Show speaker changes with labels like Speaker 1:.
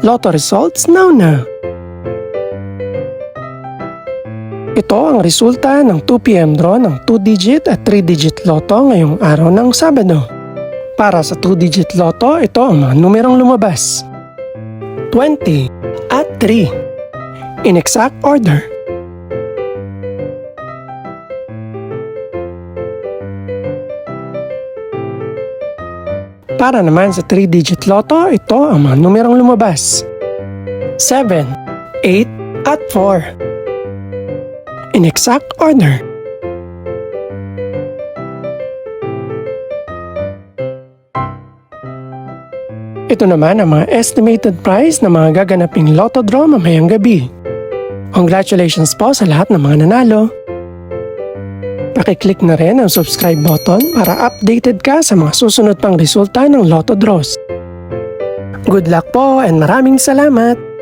Speaker 1: Lotto results now na. Ito ang resulta ng 2 PM draw ng 2-digit at 3-digit lotto ngayong araw ng Sabado. Para sa 2-digit lotto, ito ang mga numerong lumabas. 20 at 3. In exact order. Para naman sa 3-digit lotto, ito ang mga numerong lumabas. 7, 8 at 4. In exact order. Ito naman ang mga estimated price ng mga gaganaping lotto draw mamayang gabi. Congratulations po sa lahat ng mga nanalo. Pakiclick na rin ang subscribe button para updated ka sa mga susunod pang resulta ng lotto draws. Good luck po and maraming salamat!